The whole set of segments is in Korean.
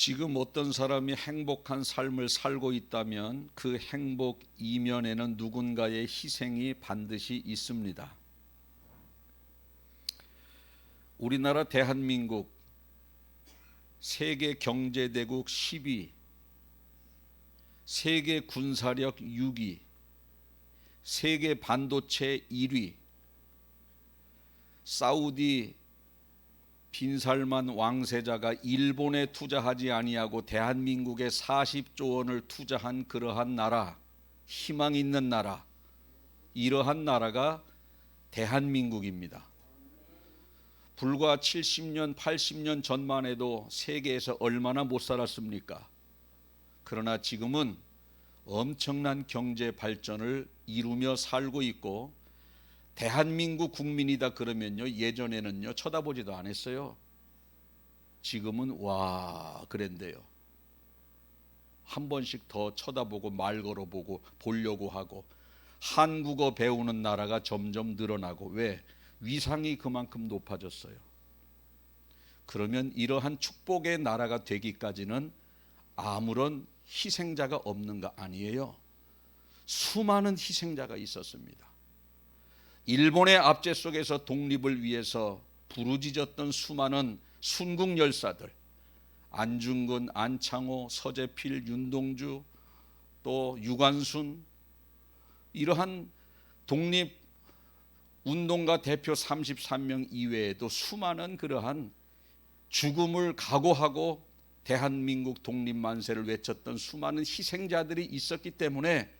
지금 어떤 사람이 행복한 삶을 살고 있다면 그 행복 이면에는 누군가의 희생이 반드시 있습니다. 우리나라 대한민국 세계 경제대국 10위, 세계 군사력 6위, 세계 반도체 1위, 사우디 빈살만 왕세자가 일본에 투자하지 아니하고 대한민국에 40조 원을 투자한 그러한 나라, 희망 있는 나라, 이러한 나라가 대한민국입니다. 불과 70년, 80년 전만 해도 세계에서 얼마나 못 살았습니까? 그러나 지금은 엄청난 경제 발전을 이루며 살고 있고, 대한민국 국민이다 그러면요, 예전에는요 쳐다보지도 않았어요. 지금은 와 그랬는데요, 한 번씩 더 쳐다보고 말 걸어보고 보려고 하고, 한국어 배우는 나라가 점점 늘어나고. 왜? 위상이 그만큼 높아졌어요. 그러면 이러한 축복의 나라가 되기까지는 아무런 희생자가 없는가? 아니에요. 수많은 희생자가 있었습니다. 일본의 압제 속에서 독립을 위해서 부르짖었던 수많은 순국 열사들, 안중근, 안창호, 서재필, 윤동주, 또 유관순, 이러한 독립운동가 대표 33명 이외에도 수많은 그러한 죽음을 각오하고 대한민국 독립만세를 외쳤던 수많은 희생자들이 있었기 때문에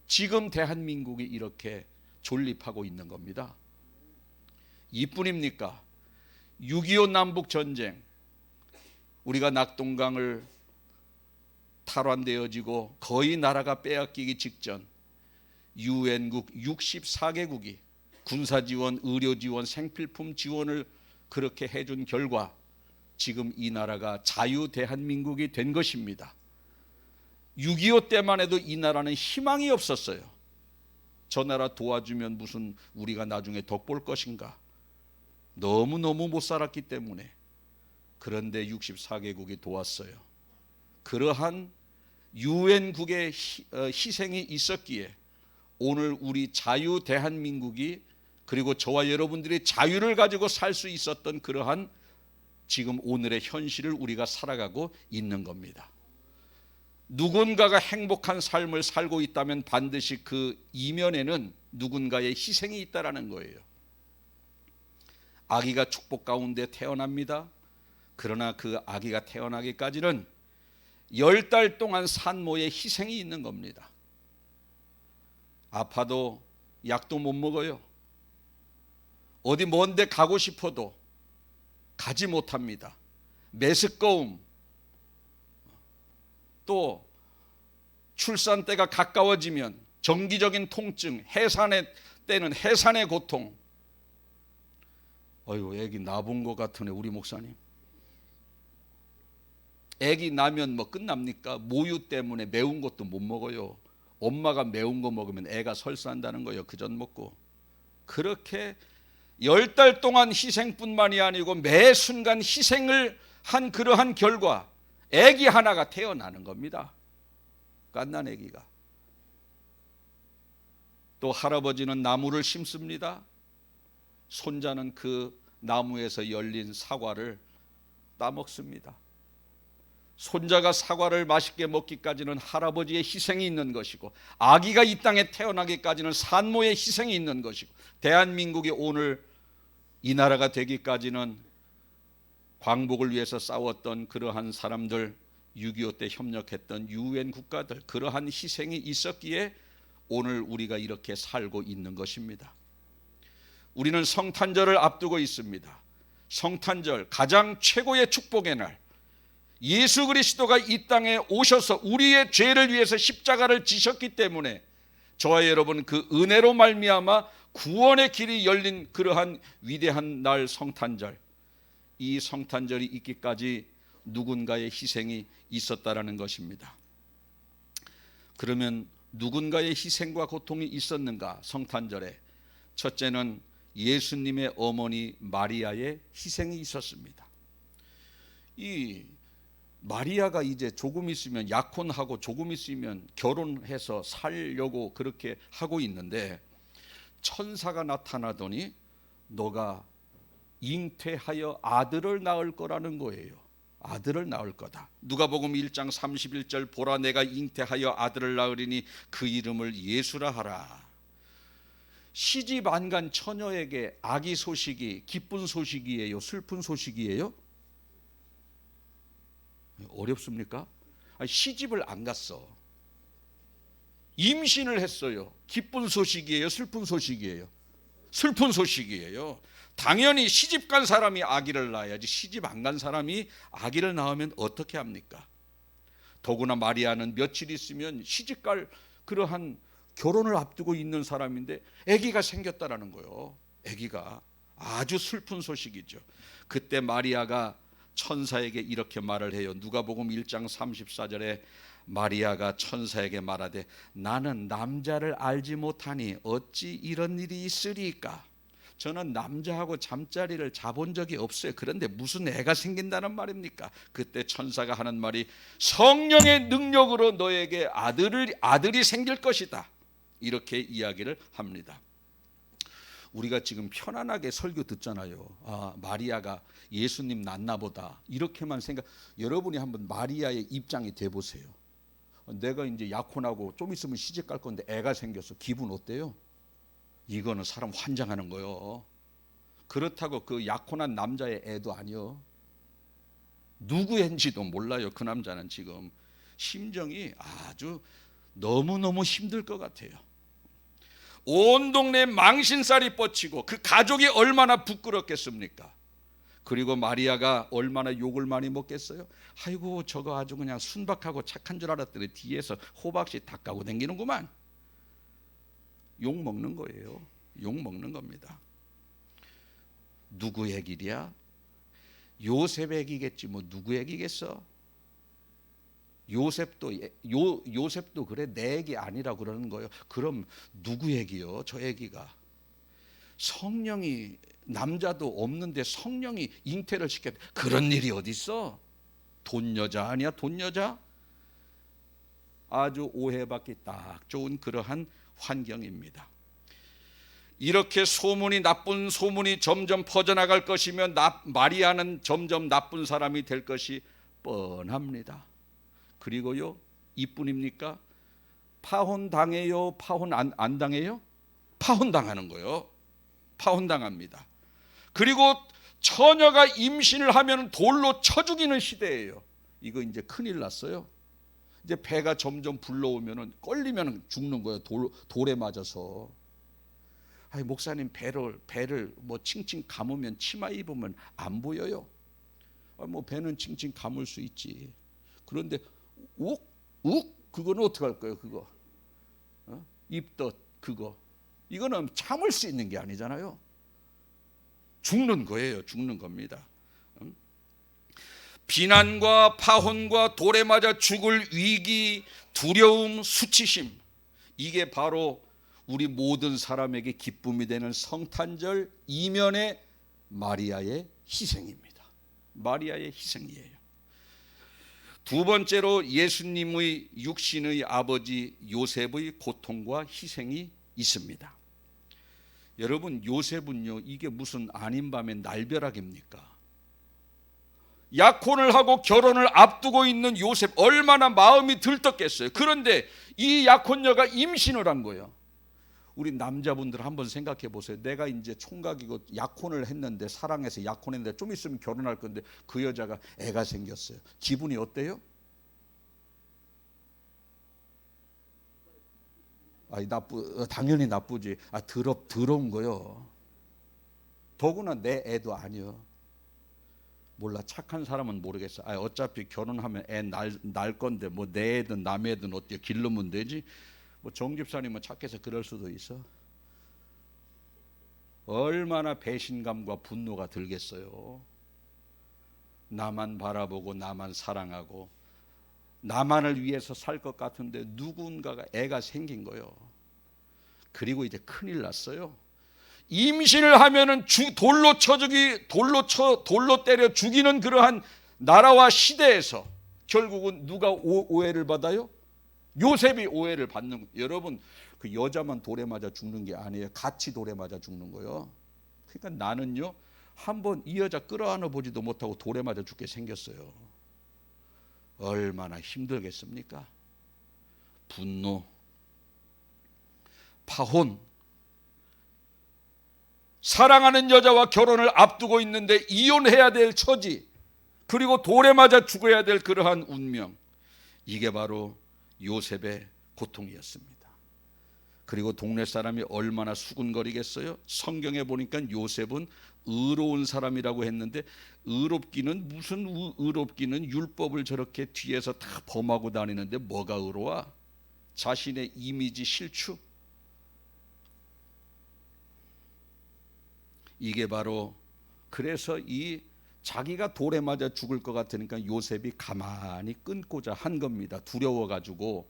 지금 대한민국이 이렇게 존립하고 있는 겁니다. 이뿐입니까? 6.25 남북전쟁, 우리가 낙동강을 탈환되어지고 거의 나라가 빼앗기기 직전 유엔국 64개국이 군사지원, 의료지원, 생필품 지원을 그렇게 해준 결과 지금 이 나라가 자유 대한민국이 된 것입니다. 6.25 때만 해도 이 나라는 희망이 없었어요. 저 나라 도와주면 무슨 우리가 나중에 덕볼 것인가? 너무너무 못 살았기 때문에. 그런데 64개국이 도왔어요. 그러한 유엔국의 희생이 있었기에 오늘 우리 자유 대한민국이, 그리고 저와 여러분들이 자유를 가지고 살 수 있었던 그러한 지금 오늘의 현실을 우리가 살아가고 있는 겁니다. 누군가가 행복한 삶을 살고 있다면 반드시 그 이면에는 누군가의 희생이 있다라는 거예요. 아기가 축복 가운데 태어납니다. 그러나 그 아기가 태어나기까지는 10달 동안 산모의 희생이 있는 겁니다. 아파도 약도 못 먹어요. 어디 먼데 가고 싶어도 가지 못합니다. 메스꺼움, 또 출산 때가 가까워지면 정기적인 통증, 해산의 때는 해산의 고통. 어휴, 애기 나본 것 같으네 우리 목사님. 애기 나면 뭐 끝납니까? 모유 때문에 매운 것도 못 먹어요. 엄마가 매운 거 먹으면 애가 설사한다는 거예요. 그 전 먹고. 그렇게 10달 동안 희생뿐만이 아니고 매 순간 희생을 한 그러한 결과 애기 하나가 태어나는 겁니다. 갓난 애기가. 또 할아버지는 나무를 심습니다. 손자는 그 나무에서 열린 사과를 따먹습니다. 손자가 사과를 맛있게 먹기까지는 할아버지의 희생이 있는 것이고, 아기가 이 땅에 태어나기까지는 산모의 희생이 있는 것이고, 대한민국이 오늘 이 나라가 되기까지는 광복을 위해서 싸웠던 그러한 사람들, 6.25 때 협력했던 유엔 국가들, 그러한 희생이 있었기에 오늘 우리가 이렇게 살고 있는 것입니다. 우리는 성탄절을 앞두고 있습니다. 성탄절, 가장 최고의 축복의 날, 예수 그리스도가 이 땅에 오셔서 우리의 죄를 위해서 십자가를 지셨기 때문에 저와 여러분 그 은혜로 말미암아 구원의 길이 열린 그러한 위대한 날 성탄절, 이 성탄절이 있기까지 누군가의 희생이 있었다라는 것입니다. 그러면 누군가의 희생과 고통이 있었는가? 성탄절에 첫째는 예수님의 어머니 마리아의 희생이 있었습니다. 이 마리아가 이제 조금 있으면 약혼하고 조금 있으면 결혼해서 살려고 그렇게 하고 있는데 천사가 나타나더니 너가 잉태하여 아들을 낳을 거라는 거예요. 아들을 낳을 거다. 누가복음 1장 31절 보라 내가 잉태하여 아들을 낳으리니 그 이름을 예수라 하라. 시집 안 간 처녀에게 아기 소식이 기쁜 소식이에요? 슬픈 소식이에요? 어렵습니까? 아니, 시집을 안 갔어. 임신을 했어요. 기쁜 소식이에요? 슬픈 소식이에요? 슬픈 소식이에요. 당연히 시집 간 사람이 아기를 낳아야지 시집 안 간 사람이 아기를 낳으면 어떻게 합니까? 더구나 마리아는 며칠 있으면 시집 갈 그러한 결혼을 앞두고 있는 사람인데 아기가 생겼다라는 거예요. 아기가 아주 슬픈 소식이죠. 그때 마리아가 천사에게 이렇게 말을 해요. 누가복음 1장 34절에 마리아가 천사에게 말하되 나는 남자를 알지 못하니 어찌 이런 일이 있으리까? 저는 남자하고 잠자리를 자본 적이 없어요. 그런데 무슨 애가 생긴다는 말입니까? 그때 천사가 하는 말이 성령의 능력으로 너에게 아들이 생길 것이다. 이렇게 이야기를 합니다. 우리가 지금 편안하게 설교 듣잖아요. 아, 마리아가 예수님 낳나 보다. 이렇게만 생각. 여러분이 한번 마리아의 입장이 돼 보세요. 내가 이제 약혼하고 좀 있으면 시집 갈 건데 애가 생겼어. 기분 어때요? 이거는 사람 환장하는 거요. 그렇다고 그 약혼한 남자의 애도 아니요. 누구인지도 몰라요. 그 남자는 지금 심정이 아주 너무너무 힘들 것 같아요. 온 동네에 망신살이 뻗치고 그 가족이 얼마나 부끄럽겠습니까? 그리고 마리아가 얼마나 욕을 많이 먹겠어요? 아이고 저거 아주 그냥 순박하고 착한 줄 알았더니 뒤에서 호박씨 다 까고 다니는구만. 욕 먹는 거예요. 욕 먹는 겁니다. 누구 얘기랴? 요셉 얘기겠지 뭐 누구 얘기겠어? 요셉도 그래 내 얘기 아니라 그러는 거예요. 그럼 누구 얘기요? 저 얘기가. 성령이 남자도 없는데 성령이 잉태를 시켰다. 그런 일이 어디 있어? 돈 여자 아니야? 돈 여자? 아주 오해받기 딱 좋은 그러한 환경입니다. 이렇게 나쁜 소문이 점점 퍼져나갈 것이면 마리아는 점점 나쁜 사람이 될 것이 뻔합니다. 그리고요, 이뿐입니까? 파혼당해요? 파혼 안 당해요? 파혼당하는 거요. 파혼당합니다. 그리고 처녀가 임신을 하면 돌로 쳐 죽이는 시대예요. 이거 이제 큰일 났어요. 이제 배가 점점 불러오면 걸리면 죽는 거예요. 돌에 맞아서. 아니, 목사님 배를 뭐 칭칭 감으면 치마 입으면 안 보여요. 뭐 배는 칭칭 감을 수 있지. 그런데 욱 그거는 어떻게 할 거예요? 그거 입덧 그거 이거는 참을 수 있는 게 아니잖아요. 죽는 거예요. 죽는 겁니다. 비난과 파혼과 돌에 맞아 죽을 위기, 두려움, 수치심, 이게 바로 우리 모든 사람에게 기쁨이 되는 성탄절 이면의 마리아의 희생입니다. 마리아의 희생이에요. 두 번째로 예수님의 육신의 아버지 요셉의 고통과 희생이 있습니다. 여러분, 요셉은요, 이게 무슨 아닌 밤의 날벼락입니까? 약혼을 하고 결혼을 앞두고 있는 요셉, 얼마나 마음이 들떴겠어요. 그런데 이 약혼녀가 임신을 한 거예요. 우리 남자분들 한번 생각해 보세요. 내가 이제 총각이고 약혼을 했는데, 사랑해서 약혼했는데 좀 있으면 결혼할 건데 그 여자가 애가 생겼어요. 기분이 어때요? 당연히 나쁘지. 더러운 거요. 더구나 내 애도 아니요. 몰라, 착한 사람은 모르겠어. 어차피 결혼하면 애 날 건데 뭐 내 애든 남의 애든 어때요? 기르면 되지. 뭐 정집사님은 착해서 그럴 수도 있어. 얼마나 배신감과 분노가 들겠어요. 나만 바라보고 나만 사랑하고 나만을 위해서 살 것 같은데 누군가가 애가 생긴 거예요. 그리고 이제 큰일 났어요. 임신을 하면은 돌로 때려 죽이는 그러한 나라와 시대에서 결국은 누가 오해를 받아요? 요셉이 오해를 받는 거예요. 여러분, 그 여자만 돌에 맞아 죽는 게 아니에요. 같이 돌에 맞아 죽는 거예요. 그러니까 나는요, 한번 이 여자 끌어안아 보지도 못하고 돌에 맞아 죽게 생겼어요. 얼마나 힘들겠습니까? 분노, 파혼, 사랑하는 여자와 결혼을 앞두고 있는데 이혼해야 될 처지, 그리고 돌에 맞아 죽어야 될 그러한 운명, 이게 바로 요셉의 고통이었습니다. 그리고 동네 사람이 얼마나 수군거리겠어요? 성경에 보니까 요셉은 의로운 사람이라고 했는데, 의롭기는 무슨 의롭기는, 율법을 저렇게 뒤에서 다 범하고 다니는데 뭐가 의로워? 자신의 이미지 실추, 이게 바로, 그래서 이 자기가 돌에 맞아 죽을 것 같으니까 요셉이 가만히 끊고자 한 겁니다. 두려워가지고.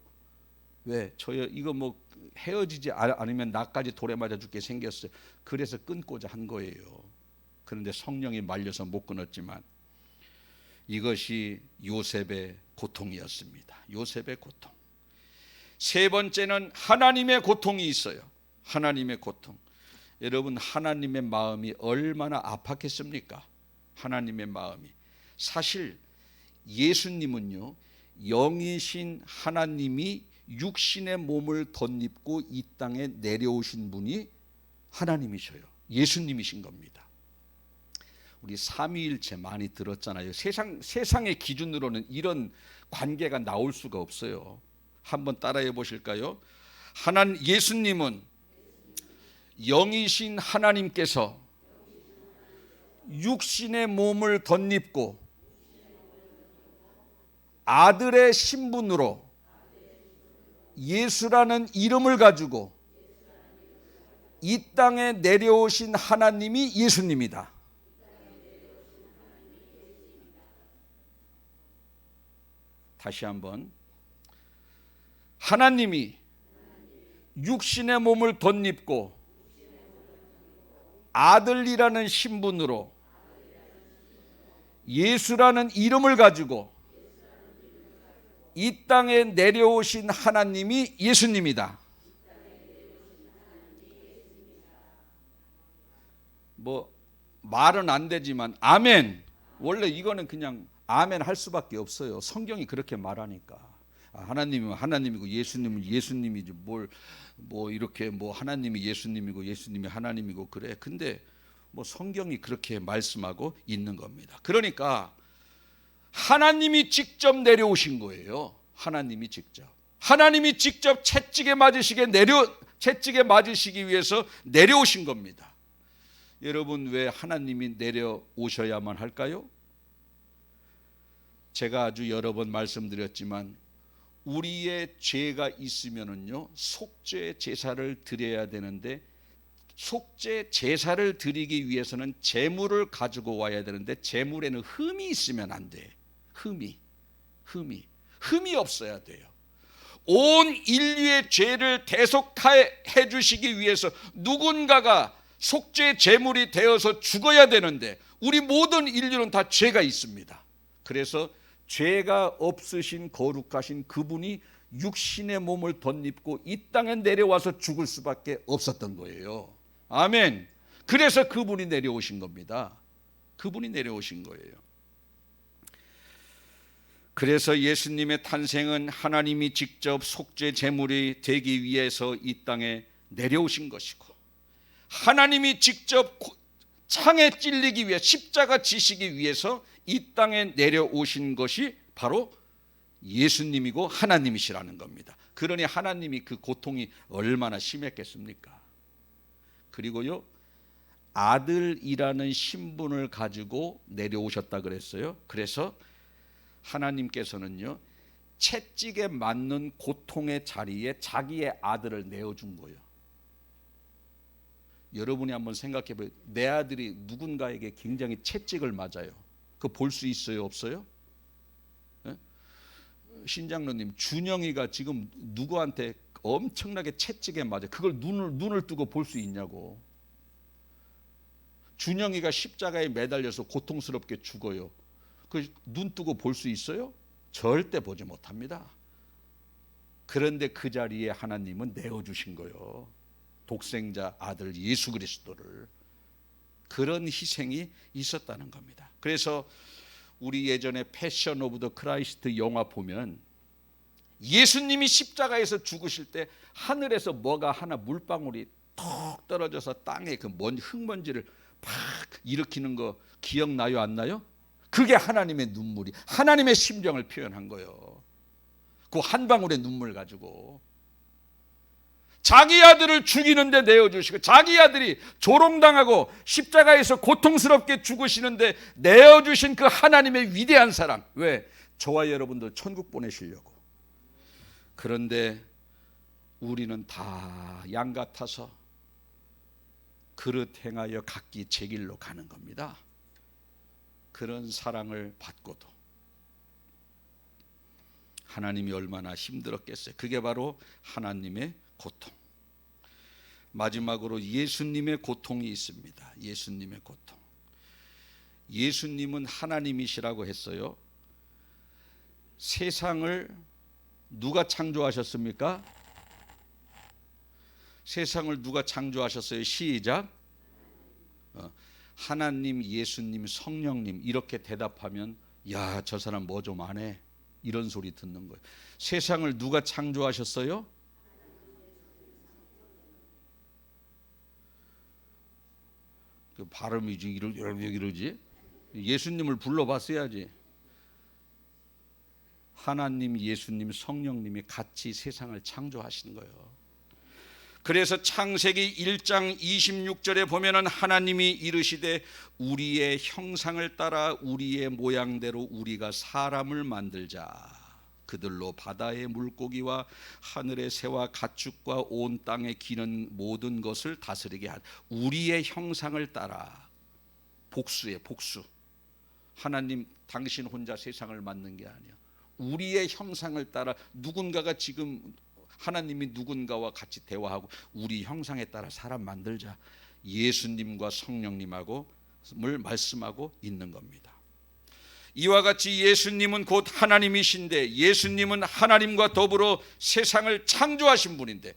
왜? 이거 뭐 헤어지지 않으면 나까지 돌에 맞아 죽게 생겼어요. 그래서 끊고자 한 거예요. 그런데 성령이 말려서 못 끊었지만 이것이 요셉의 고통이었습니다. 요셉의 고통. 세 번째는 하나님의 고통이 있어요. 하나님의 고통. 여러분, 하나님의 마음이 얼마나 아팠겠습니까? 하나님의 마음이. 사실 예수님은요, 영이신 하나님이 육신의 몸을 덧입고 이 땅에 내려오신 분이 하나님이셔요. 예수님이신 겁니다. 우리 삼위일체 많이 들었잖아요. 세상의 기준으로는 이런 관계가 나올 수가 없어요. 한번 따라해 보실까요? 예수님은 영이신 하나님께서 육신의 몸을 덧입고 아들의 신분으로 예수라는 이름을 가지고 이 땅에 내려오신 하나님이 예수님이다. 다시 한번, 하나님이 육신의 몸을 덧입고 아들이라는 신분으로 예수라는 이름을 가지고 이 땅에 내려오신 하나님이 예수님이다. 뭐 말은 안 되지만 아멘. 원래 이거는 그냥 아멘 할 수밖에 없어요. 성경이 그렇게 말하니까. 하나님이면 하나님이고 예수님은 예수님이지 뭐 이렇게 뭐 하나님이 예수님이고 예수님이 하나님이고 그래. 근데 뭐 성경이 그렇게 말씀하고 있는 겁니다. 그러니까 하나님이 직접 내려오신 거예요. 하나님이 직접 채찍에 맞으시기 위해서 내려오신 겁니다. 여러분, 왜 하나님이 내려오셔야만 할까요? 제가 아주 여러 번 말씀드렸지만 우리의 죄가 있으면은요, 속죄 제사를 드려야 되는데, 속죄 제사를 드리기 위해서는 제물을 가지고 와야 되는데 제물에는 흠이 있으면 안 돼. 흠이 없어야 돼요. 온 인류의 죄를 대속해 주시기 위해서 누군가가 속죄 제물이 되어서 죽어야 되는데 우리 모든 인류는 다 죄가 있습니다. 그래서 죄가 없으신 거룩하신 그분이 육신의 몸을 덧입고 이 땅에 내려와서 죽을 수밖에 없었던 거예요. 아멘. 그래서 그분이 내려오신 겁니다. 그분이 내려오신 거예요. 그래서 예수님의 탄생은 하나님이 직접 속죄 제물이 되기 위해서 이 땅에 내려오신 것이고, 하나님이 직접 창에 찔리기 위해 십자가 지시기 위해서 이 땅에 내려오신 것이 바로 예수님이고 하나님이시라는 겁니다. 그러니 하나님이 그 고통이 얼마나 심했겠습니까? 그리고요, 아들이라는 신분을 가지고 내려오셨다 그랬어요. 그래서 하나님께서는요, 채찍에 맞는 고통의 자리에 자기의 아들을 내어준 거예요. 여러분이 한번 생각해 보세요. 내 아들이 누군가에게 굉장히 채찍을 맞아요. 그거 볼 수 있어요, 없어요? 네? 신장로님, 준영이가 지금 누구한테 엄청나게 채찍에 맞아요. 그걸 눈을 뜨고 볼 수 있냐고. 준영이가 십자가에 매달려서 고통스럽게 죽어요. 그 눈 뜨고 볼 수 있어요? 절대 보지 못합니다. 그런데 그 자리에 하나님은 내어주신 거예요. 독생자 아들 예수 그리스도를. 그런 희생이 있었다는 겁니다. 그래서 우리 예전에 패션 오브 더 크라이스트 영화 보면 예수님이 십자가에서 죽으실 때 하늘에서 뭐가 하나 물방울이 톡 떨어져서 땅에 그 흙먼지를 팍 일으키는 거 기억나요? 안 나요? 그게 하나님의 눈물이, 하나님의 심정을 표현한 거예요. 그 한 방울의 눈물 가지고 자기 아들을 죽이는데 내어주시고, 자기 아들이 조롱당하고 십자가에서 고통스럽게 죽으시는데 내어주신 그 하나님의 위대한 사랑. 왜? 저와 여러분들 천국 보내시려고. 그런데 우리는 다 양 같아서 그릇 행하여 각기 제 길로 가는 겁니다. 그런 사랑을 받고도 하나님이 얼마나 힘들었겠어요. 그게 바로 하나님의 고통. 마지막으로 예수님의 고통이 있습니다. 예수님의 고통. 예수님은 하나님이시라고 했어요. 세상을 누가 창조하셨습니까? 세상을 누가 창조하셨어요? 시작. 하나님, 예수님, 성령님 이렇게 대답하면 야, 저 사람 뭐 좀 안 해. 이런 소리 듣는 거예요. 세상을 누가 창조하셨어요? 그 발음이지 이러지. 예수님을 불러봤어야지. 하나님, 예수님, 성령님이 같이 세상을 창조하신 거예요. 그래서 창세기 1장 26절에 보면은 하나님이 이르시되 우리의 형상을 따라 우리의 모양대로 우리가 사람을 만들자. 그들로 바다의 물고기와 하늘의 새와 가축과 온 땅에 기는 모든 것을 다스리게 하라. 우리의 형상을 따라. 복수에 복수. 하나님 당신 혼자 세상을 만든 게 아니야. 우리의 형상을 따라. 누군가가 지금 하나님이 누군가와 같이 대화하고 우리 형상에 따라 사람 만들자. 예수님과 성령님하고 을 말씀하고 있는 겁니다. 이와 같이 예수님은 곧 하나님이신데, 예수님은 하나님과 더불어 세상을 창조하신 분인데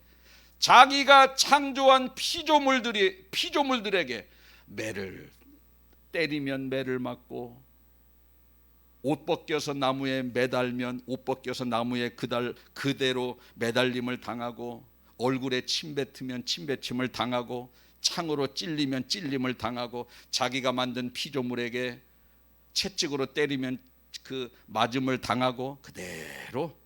자기가 창조한 피조물들에게 매를 때리면 매를 맞고, 옷 벗겨서 나무에 매달면 옷 벗겨서 나무에 그대로 매달림을 당하고, 얼굴에 침 뱉으면 침 뱉음을 당하고, 창으로 찔리면 찔림을 당하고, 자기가 만든 피조물에게 채찍으로 때리면 그 맞음을 당하고, 그대로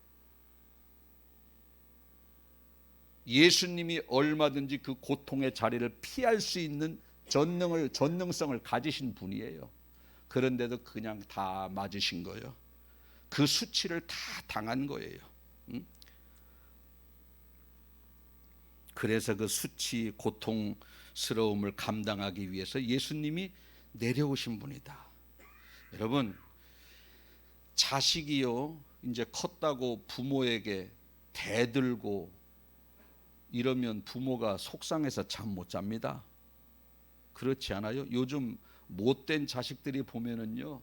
예수님이 얼마든지 그 고통의 자리를 피할 수 있는 전능성을 가지신 분이에요. 그런데도 그냥 다 맞으신 거예요. 그 수치를 다 당한 거예요. 그래서 그 수치, 고통스러움을 감당하기 위해서 예수님이 내려오신 분이다. 여러분, 자식이요 이제 컸다고 부모에게 대들고 이러면 부모가 속상해서 잠 못 잡니다. 그렇지 않아요? 요즘 못된 자식들이 보면은요,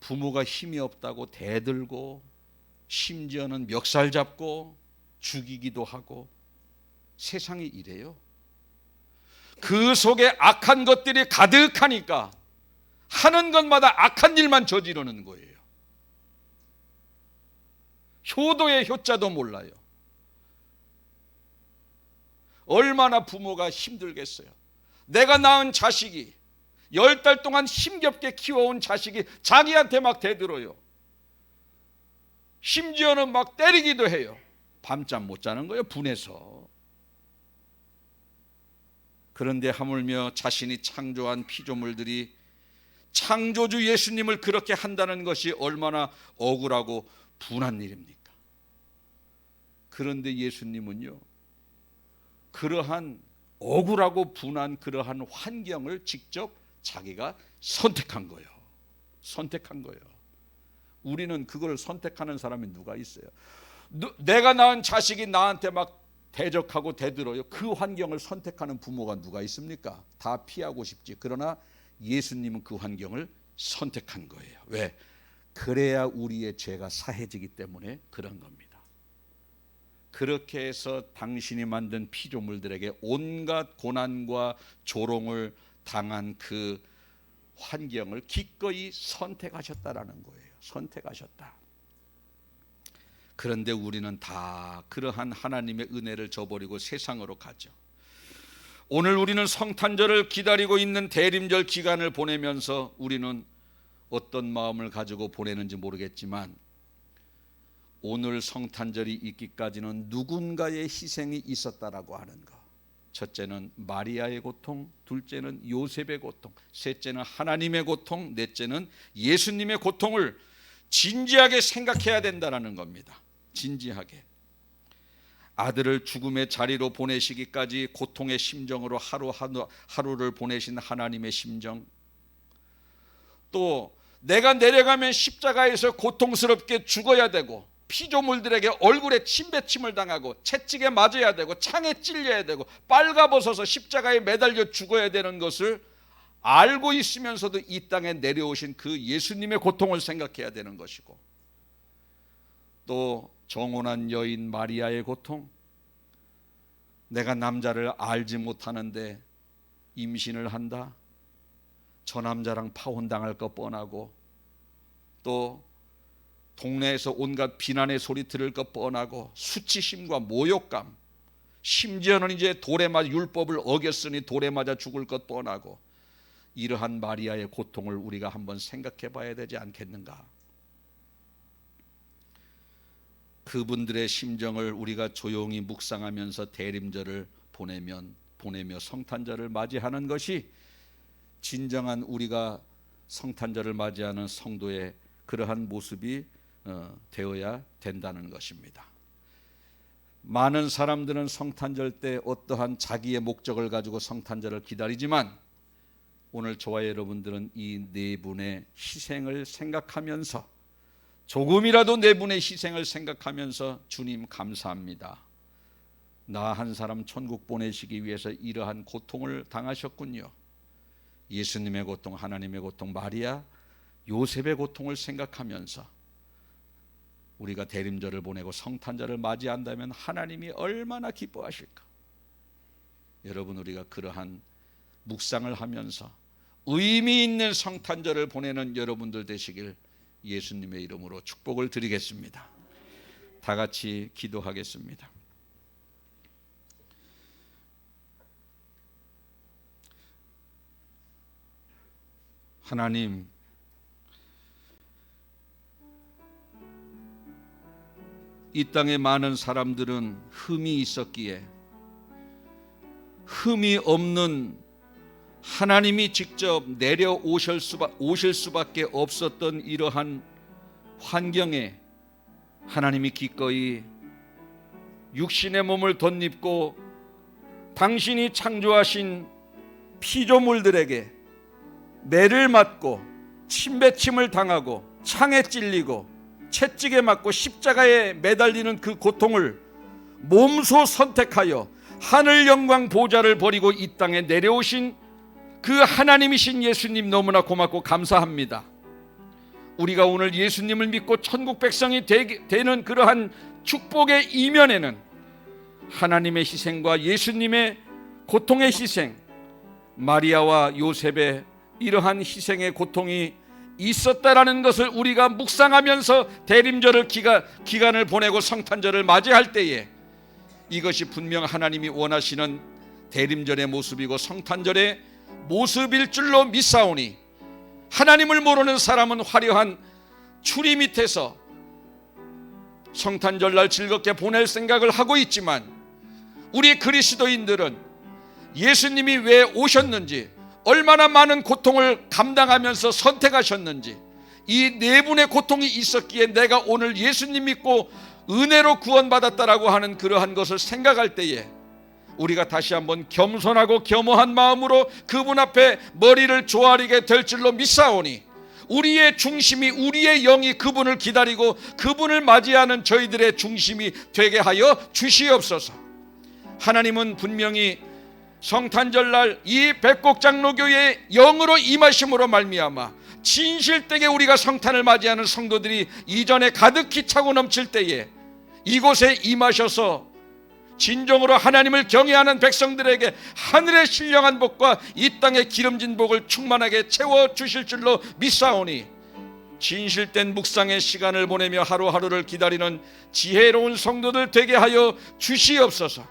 부모가 힘이 없다고 대들고 심지어는 멱살 잡고 죽이기도 하고, 세상이 이래요. 그 속에 악한 것들이 가득하니까 하는 것마다 악한 일만 저지르는 거예요. 효도의 효자도 몰라요. 얼마나 부모가 힘들겠어요. 내가 낳은 자식이 10달 동안 힘겹게 키워온 자식이 자기한테 막 대들어요. 심지어는 막 때리기도 해요. 밤잠 못 자는 거예요, 분해서. 그런데 하물며 자신이 창조한 피조물들이 창조주 예수님을 그렇게 한다는 것이 얼마나 억울하고 분한 일입니까? 그런데 예수님은요, 그러한 억울하고 분한 그러한 환경을 직접 자기가 선택한 거예요. 선택한 거예요. 우리는 그걸 선택하는 사람이 누가 있어요? 내가 낳은 자식이 나한테 막 대적하고 대들어요. 그 환경을 선택하는 부모가 누가 있습니까? 다 피하고 싶지. 그러나 예수님은 그 환경을 선택한 거예요. 왜? 그래야 우리의 죄가 사해지기 때문에 그런 겁니다. 그렇게 해서 당신이 만든 피조물들에게 온갖 고난과 조롱을 당한 그 환경을 기꺼이 선택하셨다라는 거예요. 선택하셨다. 그런데 우리는 다 그러한 하나님의 은혜를 저버리고 세상으로 가죠. 오늘 우리는 성탄절을 기다리고 있는 대림절 기간을 보내면서 우리는 어떤 마음을 가지고 보내는지 모르겠지만, 오늘 성탄절이 있기까지는 누군가의 희생이 있었다라고 하는 것. 첫째는 마리아의 고통, 둘째는 요셉의 고통, 셋째는 하나님의 고통, 넷째는 예수님의 고통을 진지하게 생각해야 된다는 겁니다. 진지하게. 아들을 죽음의 자리로 보내시기까지 고통의 심정으로 하루를 보내신 하나님의 심정, 또 내가 내려가면 십자가에서 고통스럽게 죽어야 되고 피조물들에게 얼굴에 침뱉침을 당하고 채찍에 맞아야 되고 창에 찔려야 되고 빨가벗어서 십자가에 매달려 죽어야 되는 것을 알고 있으면서도 이 땅에 내려오신 그 예수님의 고통을 생각해야 되는 것이고, 또 정혼한 여인 마리아의 고통, 내가 남자를 알지 못하는데 임신을 한다, 저 남자랑 파혼당할 것 뻔하고, 또 동네에서 온갖 비난의 소리 들을 것 뻔하고, 수치심과 모욕감, 심지어는 이제 돌에 맞아 율법을 어겼으니 돌에 맞아 죽을 것 뻔하고, 이러한 마리아의 고통을 우리가 한번 생각해 봐야 되지 않겠는가? 그분들의 심정을 우리가 조용히 묵상하면서 대림절을 보내며 성탄절을 맞이하는 것이 진정한 우리가 성탄절을 맞이하는 성도의 그러한 모습이 되어야 된다는 것입니다. 많은 사람들은 성탄절 때 어떠한 자기의 목적을 가지고 성탄절을 기다리지만, 오늘 저와 여러분들은 이 네 분의 희생을 생각하면서, 조금이라도 네 분의 희생을 생각하면서, 주님 감사합니다, 나 한 사람 천국 보내시기 위해서 이러한 고통을 당하셨군요. 예수님의 고통, 하나님의 고통, 마리아, 요셉의 고통을 생각하면서 우리가 대림절을 보내고 성탄절을 맞이한다면 하나님이 얼마나 기뻐하실까? 여러분, 우리가 그러한 묵상을 하면서 의미 있는 성탄절을 보내는 여러분들 되시길 예수님의 이름으로 축복을 드리겠습니다. 다 같이 기도하겠습니다. 하나님, 이 땅에 많은 사람들은 흠이 있었기에 흠이 없는 하나님이 직접 내려오실 수밖에 없었던 이러한 환경에 하나님이 기꺼이 육신의 몸을 덧입고 당신이 창조하신 피조물들에게 매를 맞고 침뱉침을 당하고 창에 찔리고 채찍에 맞고 십자가에 매달리는 그 고통을 몸소 선택하여 하늘 영광 보좌를 버리고 이 땅에 내려오신 그 하나님이신 예수님, 너무나 고맙고 감사합니다. 우리가 오늘 예수님을 믿고 천국 백성이 되는 그러한 축복의 이면에는 하나님의 희생과 예수님의 고통의 희생, 마리아와 요셉의 이러한 희생의 고통이 있었다라는 것을 우리가 묵상하면서 대림절을 기간을 보내고 성탄절을 맞이할 때에 이것이 분명 하나님이 원하시는 대림절의 모습이고 성탄절의 모습일 줄로 믿사오니, 하나님을 모르는 사람은 화려한 추리 밑에서 성탄절날 즐겁게 보낼 생각을 하고 있지만, 우리 그리스도인들은 예수님이 왜 오셨는지, 얼마나 많은 고통을 감당하면서 선택하셨는지, 이 네 분의 고통이 있었기에 내가 오늘 예수님 믿고 은혜로 구원받았다라고 하는 그러한 것을 생각할 때에 우리가 다시 한번 겸손하고 겸허한 마음으로 그분 앞에 머리를 조아리게 될 줄로 믿사오니, 우리의 중심이, 우리의 영이 그분을 기다리고 그분을 맞이하는 저희들의 중심이 되게 하여 주시옵소서. 하나님은 분명히 성탄절날 이 백곡장로교회의 영으로 임하심으로 말미암아 진실되게 우리가 성탄을 맞이하는 성도들이 이전에 가득히 차고 넘칠 때에 이곳에 임하셔서 진정으로 하나님을 경외하는 백성들에게 하늘의 신령한 복과 이 땅의 기름진 복을 충만하게 채워주실 줄로 믿사오니 진실된 묵상의 시간을 보내며 하루하루를 기다리는 지혜로운 성도들 되게 하여 주시옵소서.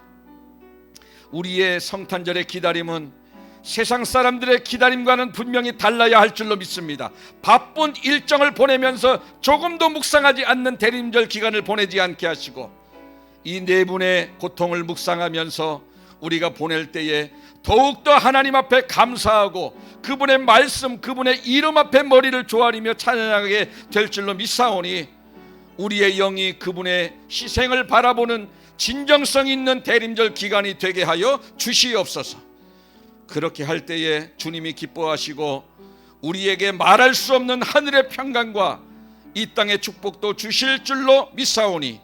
우리의 성탄절의 기다림은 세상 사람들의 기다림과는 분명히 달라야 할 줄로 믿습니다. 바쁜 일정을 보내면서 조금도 묵상하지 않는 대림절 기간을 보내지 않게 하시고 이 네 분의 고통을 묵상하면서 우리가 보낼 때에 더욱더 하나님 앞에 감사하고 그분의 말씀, 그분의 이름 앞에 머리를 조아리며 찬양하게 될 줄로 믿사오니 우리의 영이 그분의 희생을 바라보는 진정성 있는 대림절 기간이 되게 하여 주시옵소서. 그렇게 할 때에 주님이 기뻐하시고 우리에게 말할 수 없는 하늘의 평강과 이 땅의 축복도 주실 줄로 믿사오니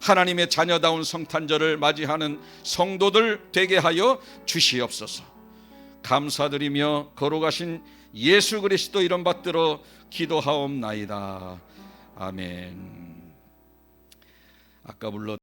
하나님의 자녀다운 성탄절을 맞이하는 성도들 되게 하여 주시옵소서. 감사드리며 거룩하신 예수 그리스도 이름 받들어 기도하옵나이다. 아멘. 아까 불렀